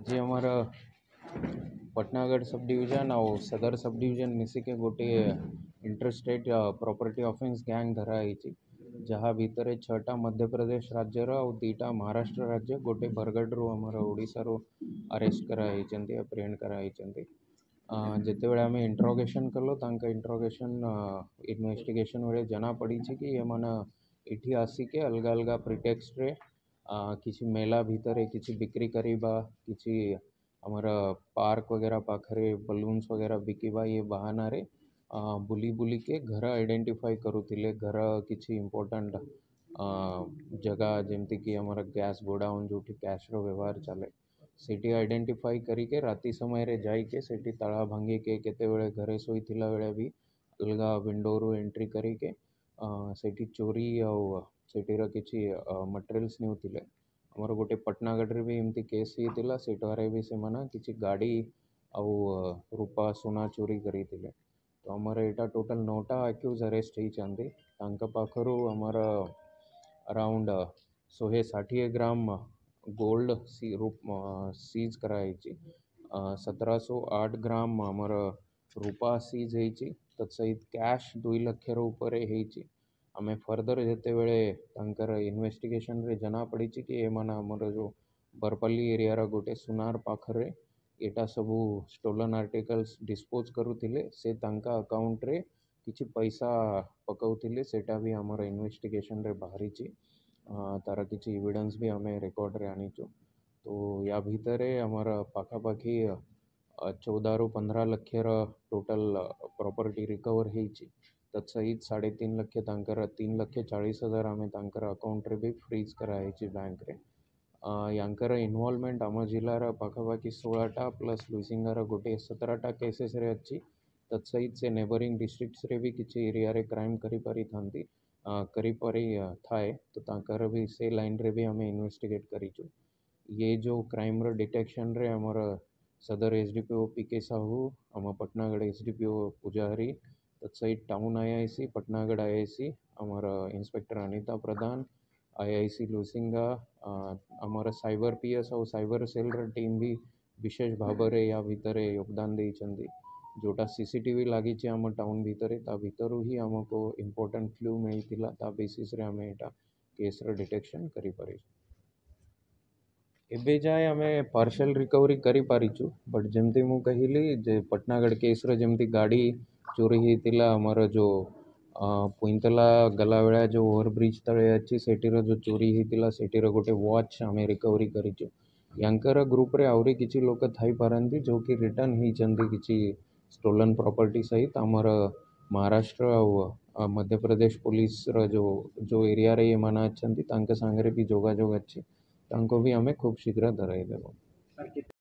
जे आमर Patnagarh sub division और सदर सब डिविजन मिसिके गोटे इंटरस्टेट प्रॉपर्टी ऑफेंस गैंग धरा है जहाँ भितर छटा मध्य प्रदेश राज्यर और दीटा महाराष्ट्र राज्य गोटे बरगढ़ आमर ओडिशा अरेस्ट कराई एप्रिहेंड कराई जिते बड़े आम इंट्रोगेशन कलु इंट्रोगेशन इन्वेस्टिगेशन बेले जना पड़ी कि ये मैंने इठी आसिके अलग अलग प्रिटेक्स्ट रे किसी मेला भितर किसी बिक्री करिबा किसी आमर पार्क वगैरह पाखरे बलून्स वगैरह बिकिबा ये बहाना रे बुली बुली के घर आइडेंटिफाई करुले घर किसी इम्पोर्टाट जगह जमती कि आमर गैस गोडाउन जो कैश रो व्यवहार चले सेठी आइडेंटिफाई करिके राति समय रे जाइके सेठी ताला भांगी के केते बेले घरे शोईथिला बेले भी अलग विंडो रू एंट्री करिके सेठी चोरी और सेठीर किसी मटेरियल्स नेउथिले आमर गोटे पटनागढ़ रे भी एमती केस होता सेठारे भी से किसी गाड़ी आउ रूपा सोना चोरी करिथिले तो आमर एटा टोटल 9टा अक्यूज अरेस्ट होइछन्ति तांका पाखरु आमर अराउंड 160 ग्राम गोल्ड सीज कराई 1708 ग्राम आमर रूपा सीज होइछि तत्सहित कैश 2 लाख ऊपर होइछि आमे फर्दर जिते बेले तांकर इन्वेस्टिगेशन रे जना पड़ी कि ये माना आमर जो बरपल्ली एरिया रा गोटे सुनार पाखरे एटा सबू स्टोलन आर्टिकल्स डिस्पोज करुथिले से तांका अकाउंट रे किछि पैसा पकाउथिले सेटा भी आमर इन्वेस्टिगेशन रे बाहरी तार किछि एविडेंस भी आमे रेकॉर्ड रे आनीचु तो या भितर आमर पाखापाखी 14 ରୁ 15 लक्षर टोटल प्रॉपर्टी रिकवर होइछि तत्सहित 3.5 लाख तांकर 3,40,000 आमे तांकर अकाउंट रे भी फ्रीज कराई बैंक रे यांकर इनवॉल्वमेंट आम जिलार पाखापाखी 16टा प्लस लुइसिंगार गोटे 17टा केसेस रे अच्छी तत्सहित से नेबरिंग डिस्ट्रिक्ट्स रे भी किसी एरिया रे क्राइम करी पारी थांती करी पारी थाए तो तांकर भी से लाइन रे भी आमे इन्वेस्टिगेट करीचु ये जो क्राइम रो डिटेक्शन रे आमर सदर एसडीपीओ पीके साहू आम पटनागढ़ एसडीपीओ पूजाहरी तत्सहित टाउन आईआईसी पटनागढ़ आईआईसी आमर इंस्पेक्टर अनिता प्रधान आईआईसी लुसिंगा आमर साइबर पीएस और साइबर सेल टीम भी विशेष भाव में या भितर योगदान देइछन्ति जोटा सीसीटीवी लगी आम टाउन भितर ता भितर ही आमको इम्पोर्टेंट क्लू मिलता ता बेसिस रे आमे एटा केस रो डिटेक्शन करि पारि एबे जाए आमे पार्शियल रिकवरी करि पारिछु बट जेमती मु कहिली जे पटनागढ़ केस रो जेमती गाड़ी चोरी होइतिला आमर जो पुइंतला गला बेला जो ओवरब्रिज तले अच्छी सेठीर जो चोरी होइतिला सेठीर गोटे वॉच आमे रिकवरी करिछु यांकर ग्रुप रे आउरी किछि लोक थाई पारंती जो कि रिटर्न होइचन्ति किछि स्टोलन प्रॉपर्टी सहित आमर महाराष्ट्र और मध्य प्रदेश पुलिस रो जो एरिया रे ये माना अच्छन्ति तांके संगे भी जोगाजोग अच्छी तांको भी आमे खूब शीघ्र धराई देबो।